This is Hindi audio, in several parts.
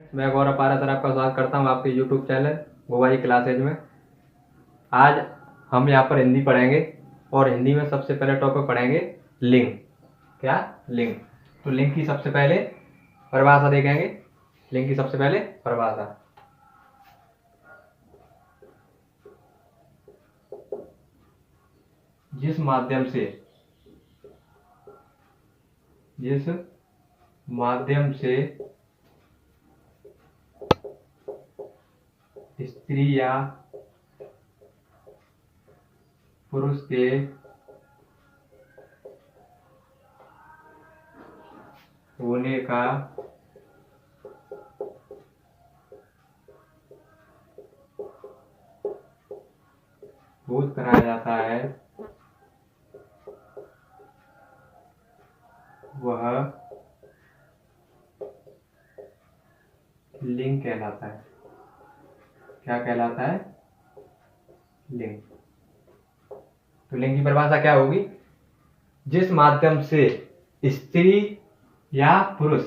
मैं गौरव पारा सर आपका स्वागत करता हूँ आपके यूट्यूब चैनल गोवाई क्लासेज में। आज हम यहाँ पर हिंदी पढ़ेंगे और हिंदी में सबसे पहले टॉपिक पढ़ेंगे लिंग। क्या? लिंग। तो लिंग की सबसे पहले परिभाषा देखेंगे। लिंग की सबसे पहले परिभाषा, जिस माध्यम से स्त्री या पुरुष के होने का बोध कराया जाता है वह लिंग कहलाता है। क्या कहलाता है? लिंग। तो लिंग की परिभाषा क्या होगी? जिस माध्यम से स्त्री या पुरुष,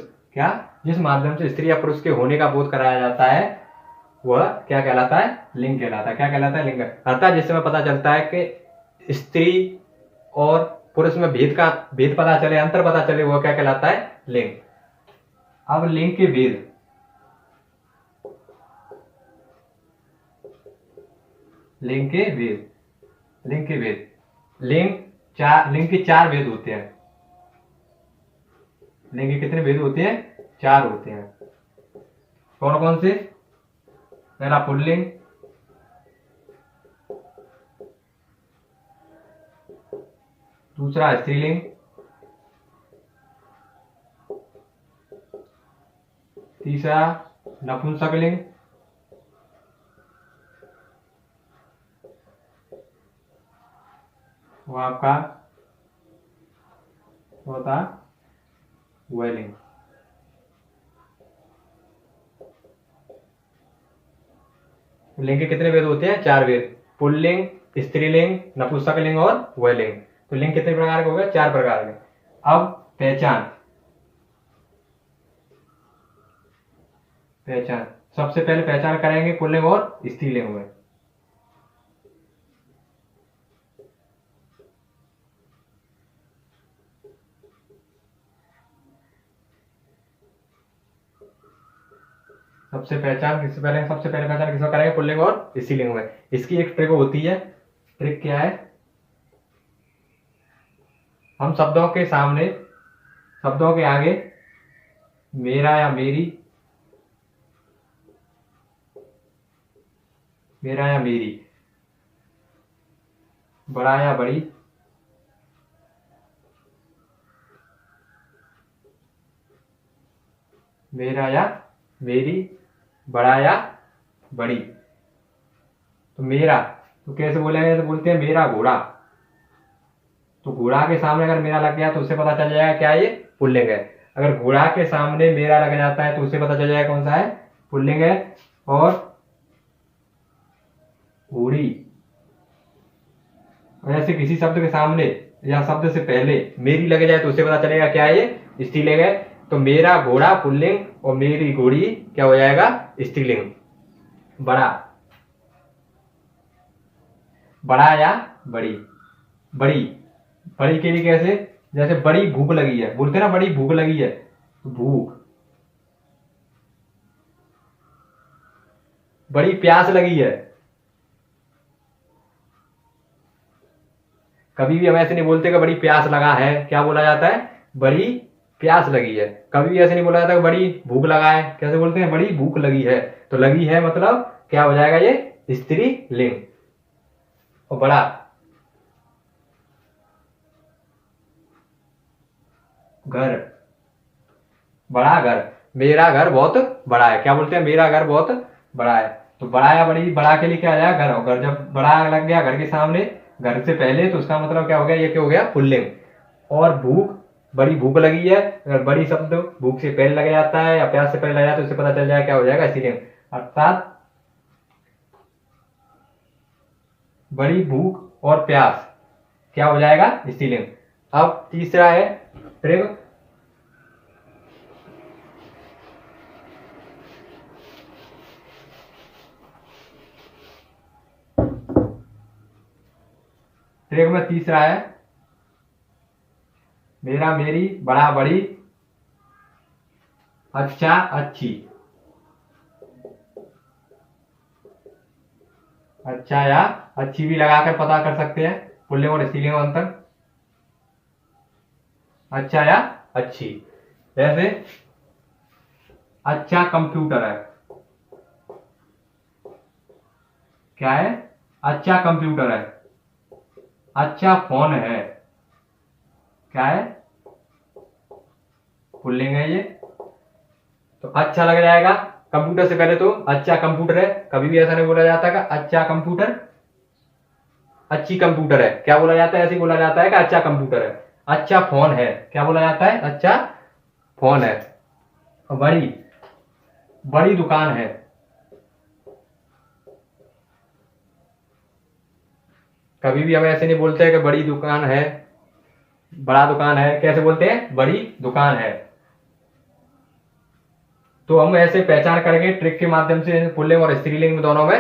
जिस माध्यम से स्त्री या पुरुष के होने का बोध कराया जाता है वह क्या कहलाता है? लिंग कहलाता है। क्या कहलाता है? लिंग। अर्थात जिससे हमें पता चलता है कि स्त्री और पुरुष में भेद पता चले, अंतर पता चले, वह क्या कहलाता है? लिंग। अब लिंग के भेद, लिंग के चार भेद होते हैं। लिंग के कितने भेद होते हैं? 4 होते हैं। कौन कौन से? पहला पुल्लिंग, दूसरा स्त्रीलिंग, तीसरा नपुंसकलिंग, वो आपका होता वैलिंग। लिंग के कितने भेद होते हैं? 4 भेद। पुल्लिंग, स्त्रीलिंग, नपुंसकलिंग और वैलिंग। तो लिंग कितने प्रकार के हो गए? 4 प्रकार के। अब पहचान, सबसे पहले पहचान करेंगे पुल्लिंग और स्त्रीलिंग में। सबसे पहले पहचान किसमें करेंगे? पुल्लिंग और स्त्रीलिंग में। इसकी एक ट्रिक होती है। ट्रिक क्या है? हम शब्दों के आगे मेरा या मेरी, बड़ा या बड़ी, मेरा या मेरी, बड़ा या बड़ी। तो मेरा, तो कैसे बोलेंगे? तो बोलते हैं मेरा घोड़ा। तो घोड़ा के सामने अगर मेरा लग गया तो उससे पता चल जाएगा क्या ये? पुल्लिंग है। अगर घोड़ा के सामने मेरा लग जाता है तो उससे पता चल जाएगा कौन सा है? पुल्लिंग है। और घोड़ी, ऐसे किसी शब्द के सामने या शब्द से पहले मेरी लग जाए तो उससे पता चलेगा क्या ये? स्त्रीलिंग है। तो मेरा घोड़ा पुल्लिंग और मेरी घोड़ी क्या हो जाएगा? स्त्रीलिंग। बड़ा या बड़ी। बड़ी के लिए कैसे? जैसे बड़ी भूख लगी है, बोलते ना बड़ी भूख लगी है, तो भूख। बड़ी प्यास लगी है। कभी भी हम ऐसे नहीं बोलते कि बड़ी प्यास लगा है। क्या बोला जाता है? बड़ी प्यास लगी है। कभी भी ऐसे नहीं बोला जाता कि बड़ी भूख लगा है। कैसे बोलते हैं? बड़ी भूख लगी है। तो लगी है मतलब क्या हो जाएगा? ये स्त्रीलिंग। और बड़ा, घर, बड़ा घर। मेरा घर बहुत बड़ा है। क्या बोलते हैं? मेरा घर बहुत बड़ा है। तो बड़ा या बड़ी, बड़ा के लिए क्या आ जाएगा? घर। और घर जब बड़ा लग गया घर के सामने, घर से पहले, तो उसका मतलब क्या हो गया? ये क्या हो गया? पुल्लिंग। और भूख, बड़ी भूख लगी है। अगर बड़ी शब्द भूख से पहले लग जाता है या प्यास से पहले लग जाता है तो उससे पता चल जाएगा क्या हो जाएगा? स्त्रीलिंग। अर्थात बड़ी भूख और प्यास क्या हो जाएगा? स्त्रीलिंग। अब तीसरा है ट्रिक। ट्रिक में तीसरा है मेरा, मेरी, बड़ा, बड़ी, अच्छा, अच्छी। अच्छा या अच्छी भी लगाकर पता कर सकते हैं पुल्लिंग और स्त्रीलिंग में अंतर। अच्छा या अच्छी, जैसे अच्छा कंप्यूटर है, क्या है? अच्छा कंप्यूटर है। अच्छा फोन है, क्या है? पुल्लिंग है ये। तो अच्छा लग जाएगा कंप्यूटर से पहले, तो अच्छा कंप्यूटर है, कभी भी ऐसा नहीं बोला जाता का अच्छा कंप्यूटर, अच्छी कंप्यूटर है, क्या बोला जाता है? ऐसे बोला जाता है कि अच्छा कंप्यूटर है। अच्छा फोन है, क्या बोला जाता है? अच्छा फोन है। और बड़ी, बड़ी दुकान है, कभी भी हम ऐसे नहीं बोलते हैं कि बड़ी दुकान है, बड़ा दुकान है, कैसे बोलते हैं? बड़ी दुकान है। तो हम ऐसे पहचान करके ट्रिक के माध्यम से पुल्लिंग और स्त्रीलिंग में दोनों में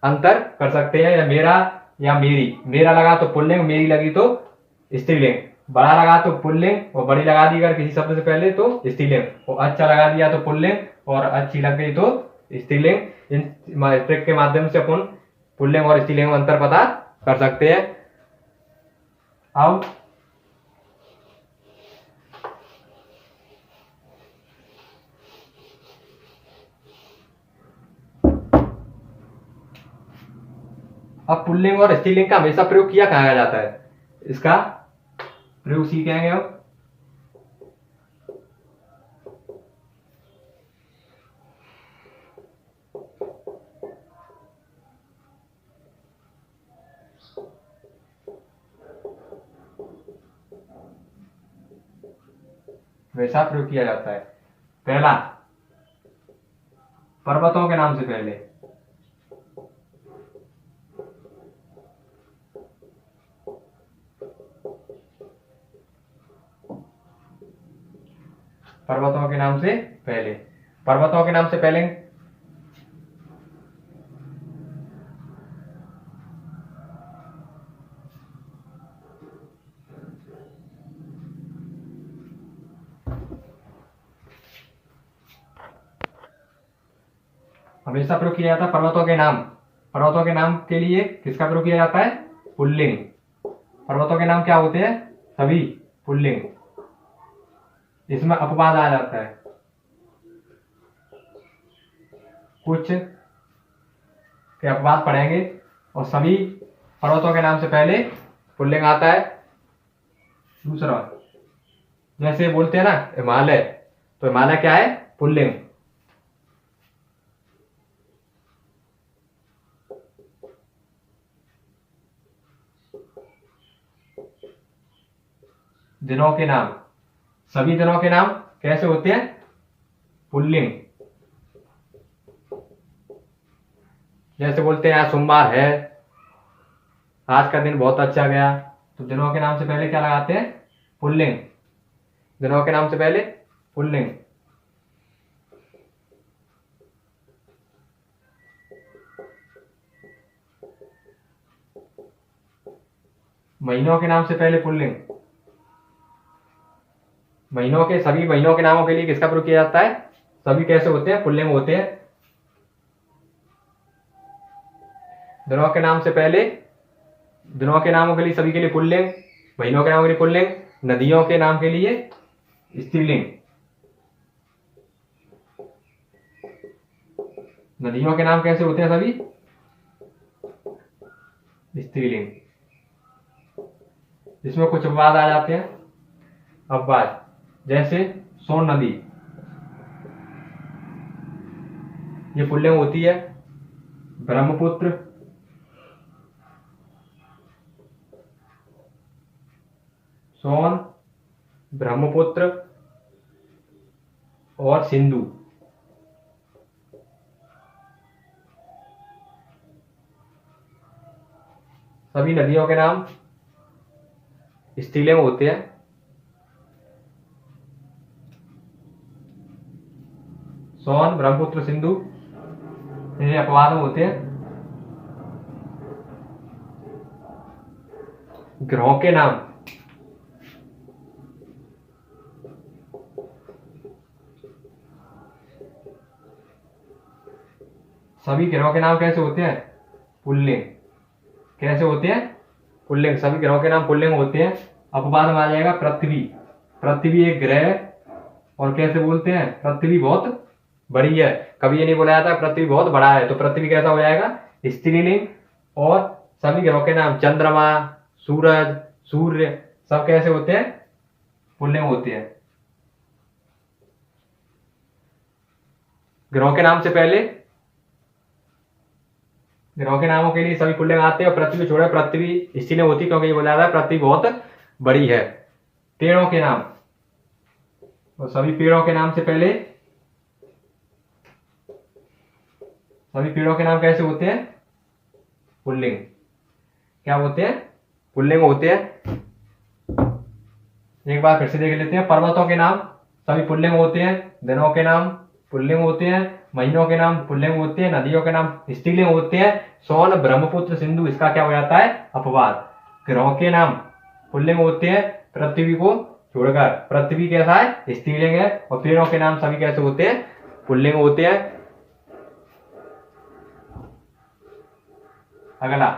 अंतर कर सकते हैं। या मेरा या मेरी, मेरा लगा तो पुल्लिंग, मेरी लगी तो स्त्रीलिंग, बड़ा लगा तो पुल्लिंग और बड़ी लगा दी अगर किसी शब्द से पहले तो स्त्रीलिंग, और अच्छा लगा दिया तो पुल्लिंग और अच्छी लग गई तो स्त्रीलिंग। इन ट्रिक के माध्यम से अपन पुल्लिंग और स्त्रीलिंग में अंतर पता कर सकते हैं। अब पुल्लिंग और स्त्रीलिंग का हमेशा प्रयोग किया कहा जाता है, इसका प्रयोग सीखेंगे अब। हमेशा प्रयोग किया जाता है। पहला, पर्वतों के नाम से पहले, पर्वतों के नाम से पहले, पर्वतों के नाम से पहले हमेशा प्रयोग किया जाता है पर्वतों के नाम। पर्वतों के नाम के लिए किसका प्रयोग किया जाता है? पुल्लिंग। पर्वतों के नाम क्या होते हैं? सभी पुल्लिंग। इसमें अपवाद आ जाता है, कुछ के अपवाद पढ़ेंगे, और सभी पर्वतों के नाम से पहले पुल्लिंग आता है। दूसरा, जैसे बोलते हैं ना हिमालय, तो हिमालय क्या है? पुल्लिंग। दिनों के नाम, सभी दिनों के नाम कैसे होते हैं? पुल्लिंग। जैसे बोलते हैं आज सोमवार है, आज का दिन बहुत अच्छा गया, तो दिनों के नाम से पहले क्या लगाते हैं? पुल्लिंग। दिनों के नाम से पहले पुल्लिंग। महीनों के नाम से पहले पुल्लिंग। महीनों के, सभी महीनों के नामों के लिए किसका प्रयोग किया जाता है? सभी कैसे होते हैं? पुल्लिंग होते हैं। दिनों के नाम से पहले, दिनों के नामों के लिए सभी के लिए पुल्लिंग, महीनों के नामों के लिए पुल्लिंग, नदियों के नाम के लिए स्त्रीलिंग। नदियों के नाम कैसे होते हैं? सभी स्त्रीलिंग। इसमें कुछ अपवाद आ जाते हैं। अपवाद जैसे सोन नदी, ये पुल्लिंग होती है। ब्रह्मपुत्र, सोन, ब्रह्मपुत्र और सिंधु, सभी नदियों के नाम स्त्रीलिंग होते हैं। सोन, ब्रह्मपुत्र, सिंधु ये अपवाद में होते हैं। ग्रहों के नाम सभी ग्रहों के नाम कैसे होते हैं? पुल्लिंग। कैसे होते हैं? पुल्लिंग। सभी ग्रहों के नाम पुल्लिंग होते हैं। अपवाद में आ जाएगा पृथ्वी। पृथ्वी एक ग्रह है और कैसे बोलते हैं? पृथ्वी बहुत बड़ी है। कभी ये नहीं बोला जाता पृथ्वी बहुत बड़ा है, तो पृथ्वी कैसा हो जाएगा? स्त्रीलिंग। और सभी ग्रहों के नाम चंद्रमा, सूरज, सूर्य सब कैसे होते हैं? पुल्लिंग होते हैं। ग्रहों के नाम से पहले ग्रहों के नामों के लिए सभी पुल्लिंग आते हैं और पृथ्वी छोड़े पृथ्वी स्त्रीलिंग होती है, क्योंकि ये बोला जाता है पृथ्वी बहुत बड़ी है। पेड़ों के नाम, और सभी पेड़ों के नाम से पहले सभी पेड़ों के नाम कैसे होते हैं? पुल्लिंग। क्या होते हैं? पुल्लिंग होते हैं। एक बार फिर से देख लेते हैं। पर्वतों के नाम सभी पुल्लिंग होते हैं। दिनों के नाम पुल्लिंग होते हैं। महीनों के नाम पुल्लिंग होते हैं। नदियों के नाम स्त्रीलिंग होते हैं। सोन, ब्रह्मपुत्र, सिंधु इसका क्या हो जाता है? अपवाद। ग्रहों के नाम पुल्लिंग होते हैं पृथ्वी को छोड़कर। पृथ्वी कैसा है? स्त्रीलिंग है। और पेड़ों के नाम सभी कैसे होते हैं? पुल्लिंग होते हैं। अगला,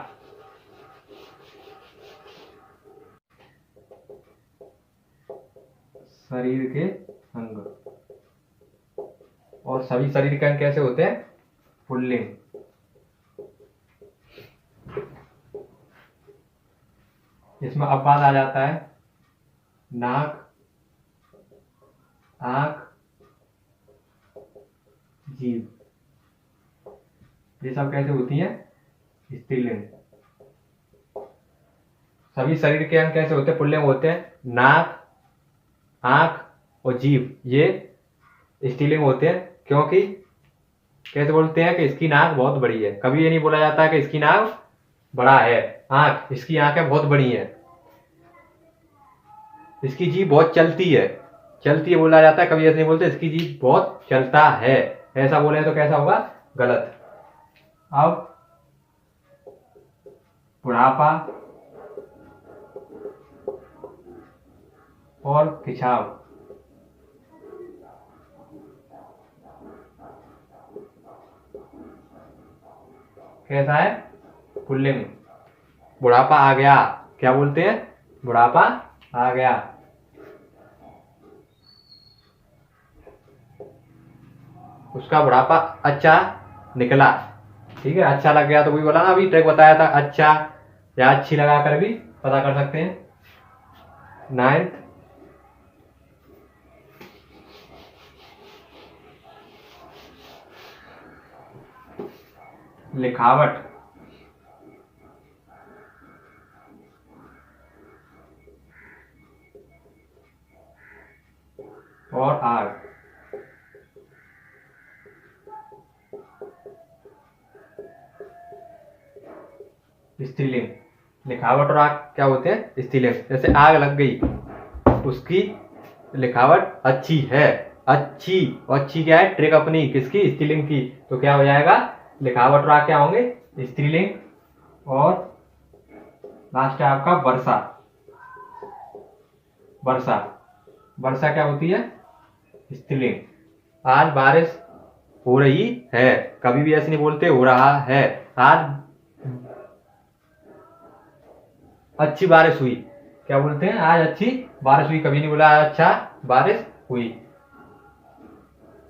शरीर के अंग, और सभी शरीर के अंग कैसे होते हैं? पुल्लिंग। इसमें अपवाद आ जाता है नाक, आंख, जीभ, ये सब कैसे होती हैं? स्त्रीलिंग। सभी शरीर के अंग कैसे होते हैं? पुल्लिंग होते हैं। नाक, आंख और जीभ ये स्त्रीलिंग होते हैं, क्योंकि कैसे बोलते हैं कि इसकी नाक बहुत बड़ी है। कभी ये नहीं बोला जाता कि इसकी नाक बड़ा है। आंख, इसकी आंखें बहुत बड़ी हैं। इसकी जीभ बहुत चलती है। चलती है बोला जाता है, कभी ऐसे नहीं बोलते इसकी जीभ बहुत चलता है। ऐसा बोले तो कैसा होगा? गलत। अब बुढ़ापा और खिंचाव, कैसा है? पुल्लिंग। बुढ़ापा आ गया, क्या बोलते हैं? बुढ़ापा आ गया। उसका बुढ़ापा अच्छा निकला। ठीक है, अच्छा लग गया तो वही बोला ना, अभी ट्रिक बताया था, अच्छा या अच्छी लगा कर भी पता कर सकते हैं। 9th, लिखावट और आग। स्त्रीलिंग। लिखावट और आग क्या होते हैं? स्त्रीलिंग। जैसे आग लग गई, उसकी लिखावट अच्छी है। अच्छी, अच्छी क्या है? ट्रिक अपनी किसकी? स्त्रीलिंग की। तो क्या हो जाएगा? लिखावट और आग क्या होंगे? स्त्रीलिंग। और लास्ट है आपका वर्षा। वर्षा, वर्षा क्या होती है? स्त्रीलिंग। आज बारिश हो रही है, कभी भी ऐसे नहीं बोलते हो रहा है। आज अच्छी बारिश हुई, क्या बोलते हैं? आज अच्छी बारिश हुई। कभी नहीं बोला आज अच्छा बारिश हुई।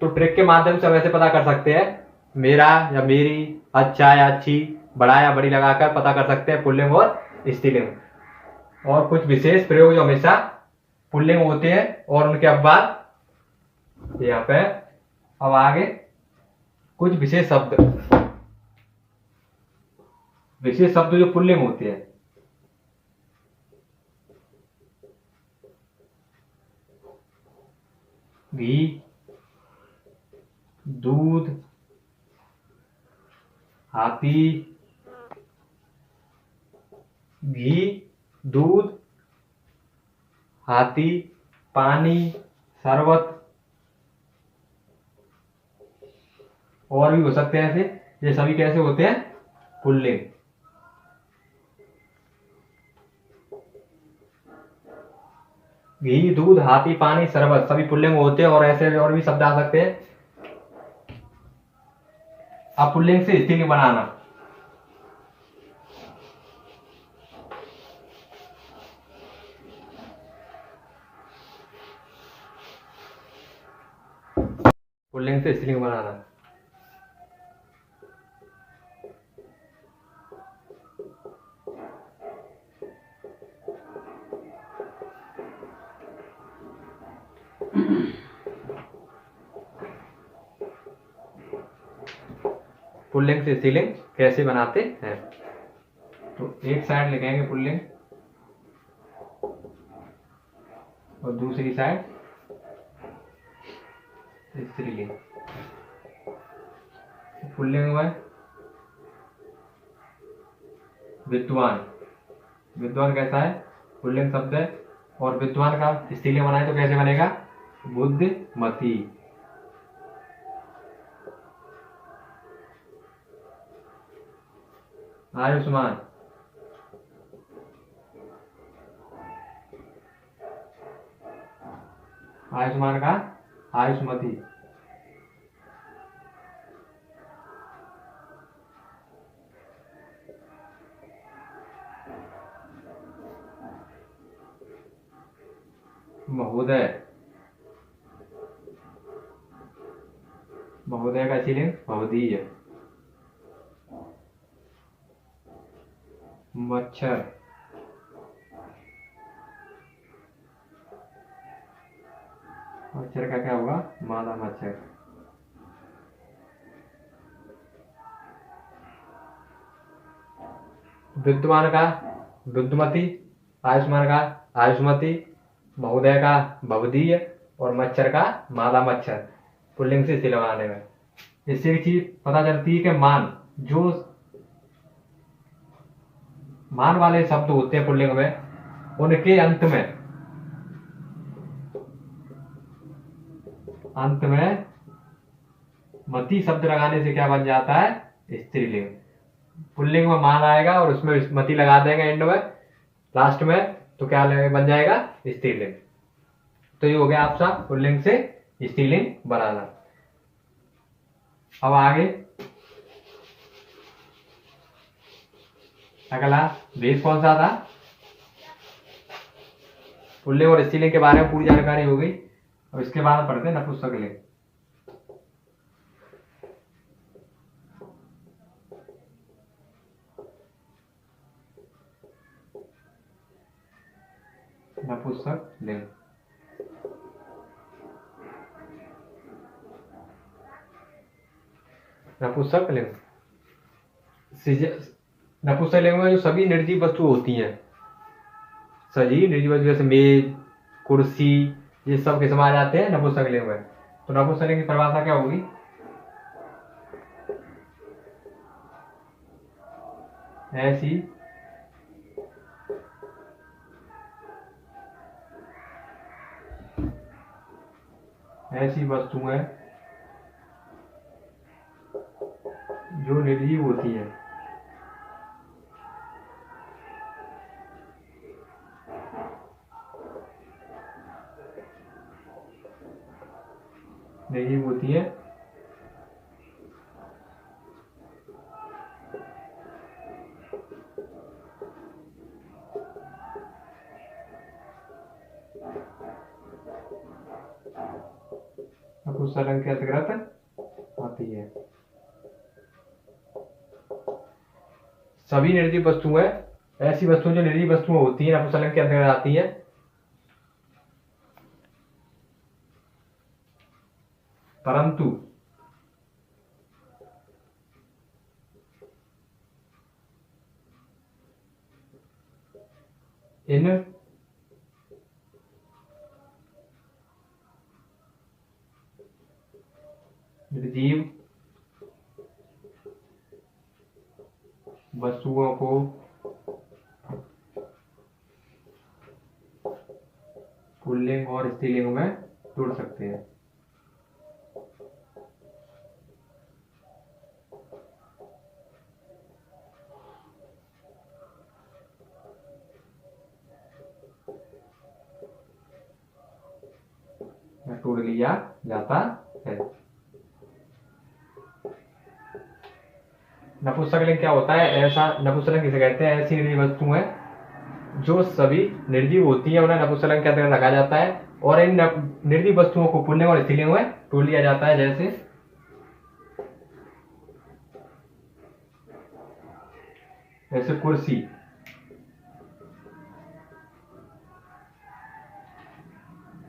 तो ट्रिक के माध्यम से हम ऐसे पता कर सकते हैं, मेरा या मेरी, अच्छा या अच्छी, बड़ा या बड़ी लगाकर पता कर सकते हैं पुल्लिंग और स्त्रीलिंग। और कुछ विशेष प्रयोग जो हमेशा पुल्लिंग होते हैं और उनके अपवाद यहाँ पे। अब आगे कुछ विशेष शब्द जो पुल्लिंग होते हैं। घी, दूध, हाथी, घी, दूध, हाथी, पानी, शरबत, और भी हो सकते हैं ऐसे। ये सभी कैसे होते हैं? पुल्लिंग। घी, दूध, हाथी, पानी, शरबत सभी पुल्लिंग होते हैं, और ऐसे और भी शब्द आ सकते हैं। अब पुल्लिंग से स्त्रीलिंग बनाना। पुल्लिंग से स्त्रीलिंग बनाना। पुल्लिंग से स्त्रीलिंग कैसे बनाते हैं? तो एक साइड लिखेंगे पुल्लिंग और दूसरी साइड स्त्रीलिंग। पुल्लिंग में विद्वान, विद्वान कैसा है? पुल्लिंग शब्द है, और विद्वान का स्त्रीलिंग बनाए तो कैसे बनेगा? बुद्धिमती। आयुष्मान, आयुष्मान का आयुष्मती। महोदय, महोदय का स्त्रीलिंग महोदय। मच्छर, मच्छर का क्या होगा? मादा मच्छर। विद्वान का विद्युमती, आयुष्मान का आयुष्मती, महोदय का भवदीय, और मच्छर का मादा मच्छर। पुल्लिंग से स्त्रीलिंग बनाने में इससे एक चीज पता चलती है कि मान, जो मान वाले शब्द होते हैं पुल्लिंग में, उनके अंत में मती शब्द लगाने से क्या बन जाता है? स्त्रीलिंग। पुल्लिंग में मान आएगा और उसमें मती लगा देंगे एंड में, लास्ट में, तो क्या बन जाएगा? स्त्रीलिंग। तो ये हो गया आपका पुल्लिंग से स्त्रीलिंग बनाना। अब आगे अगला बेस कौन सा था? पुल्लिंग और स्त्रीलिंग के बारे में पूरी जानकारी हो गई। अब इसके बाद पढ़ते हैं नपुंसकलिंग। नपुंसकलिंग, नपुंसकलिंग, नपुंसकलिंग में जो सभी निर्जीव वस्तु होती हैं, सजीव निर्जीव वस्तु जैसे मेज, कुर्सी, ये सब किस में आ जाते हैं? नपुंसकलिंग में। तो नपुंसकलिंग की परिभाषा क्या होगी? ऐसी वस्तुएं जो निर्जीव होती है, निर्जीव होती है, नपुंसकलिंग के अंतर्गत आती है। सभी निर्जीव वस्तुएं, ऐसी वस्तुएं जो निर्जीव वस्तुएं होती हैं, नपुंसकलिंग के अंतर्गत आती हैं। परंतु इन निर्जीव वस्तुओं को पुल्लिंग और स्त्रीलिंग में जोड़ सकते हैं। लिया जाता है। नपुंसकलिंग क्या होता है? ऐसा नपुंसकलिंग किसे कहते हैं? ऐसी निर्जीव वस्तुएं जो सभी निर्जीव होती है उन्हें नपुंसकलिंग के अंतर्गत रखा जाता है, और इन निर्जीव वस्तुओं को पुल्लिंग और स्त्रीलिंग में तोड़ लिया जाता है। जैसे कुर्सी,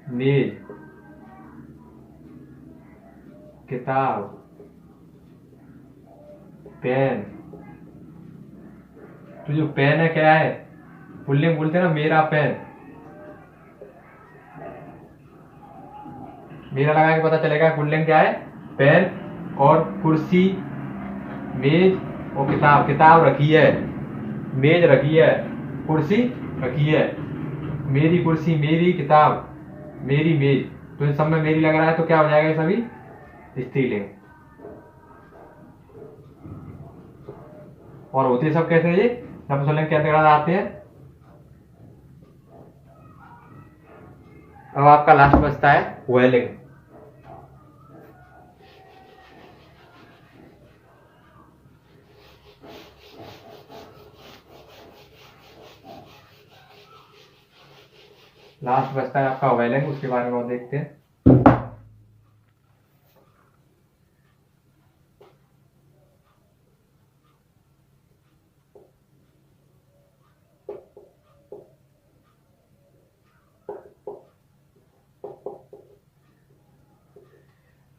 मेज, किताब, पेन। तो जो पेन है क्या है? पुल्लिंग बोलते हैं ना, मेरा पेन। मेरा लगा के पता चलेगा पुल्लिंग क्या है? पेन। और कुर्सी, मेज और किताब। किताब रखी है, मेज रखी है, कुर्सी रखी है। मेरी कुर्सी, मेरी किताब, मेरी मेज। तो इन सब में मेरी लग रहा है, तो क्या हो जाएगा ये सभी स्त्रीलिंग। और होते सब कैसे ये नपुंसकलिंग के अंतर्गत आते हैं। अब आपका लास्ट बचता है वेलिंग। लास्ट बचता है आपका वेलिंग, उसके बारे में और देखते हैं।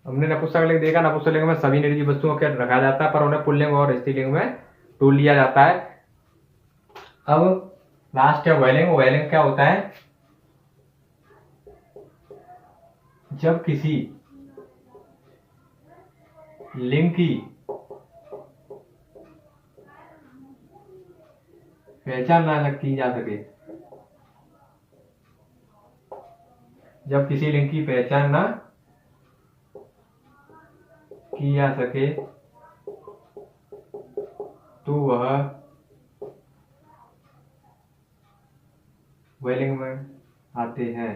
हमने नपुंसकलिंग देखा, नपुंसकलिंग में सभी निर्जीव वस्तुओं को रखा जाता है, पर उन्हें पुल्लिंग और स्त्रीलिंग में तोड़ लिया जाता है। अब लास्ट है वेलिंग। वेलिंग क्या होता है? जब किसी लिंग की पहचान ना की जा सके, जब किसी लिंग की पहचान ना की जा सके तो वह वेलिंग में आते हैं।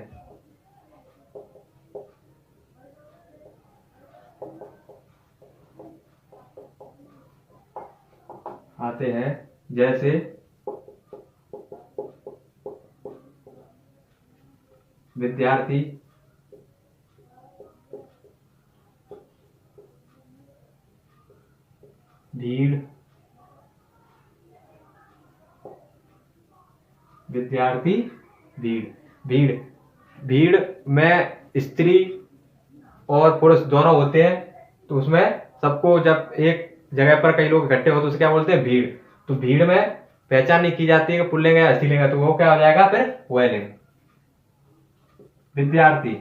जैसे विद्यार्थी, भीड़, विद्यार्थी, भीड़। भीड़ भीड़ में स्त्री और पुरुष दोनों होते हैं, तो उसमें सबको जब एक जगह पर कई लोग इकट्ठे हो तो उसे क्या बोलते हैं? भीड़। तो भीड़ में पहचान नहीं की जाती है कि पुल्लिंग है या स्त्रीलिंग है, तो वो क्या हो जाएगा फिर? वेलिंग। विद्यार्थी,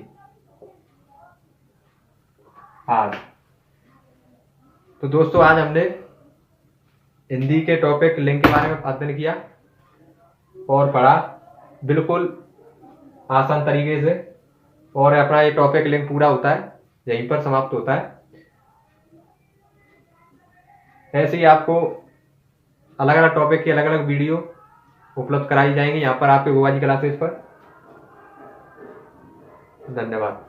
आज। तो दोस्तों आज हमने हिंदी के टॉपिक लिंग के बारे में अध्ययन किया और पढ़ा बिल्कुल आसान तरीके से, और अपना ये टॉपिक लिंग पूरा होता है, यहीं पर समाप्त होता है। ऐसे ही आपको अलग अलग टॉपिक की अलग अलग वीडियो उपलब्ध कराई जाएंगी यहाँ पर आपके गोगा जी क्लासेस पर। धन्यवाद।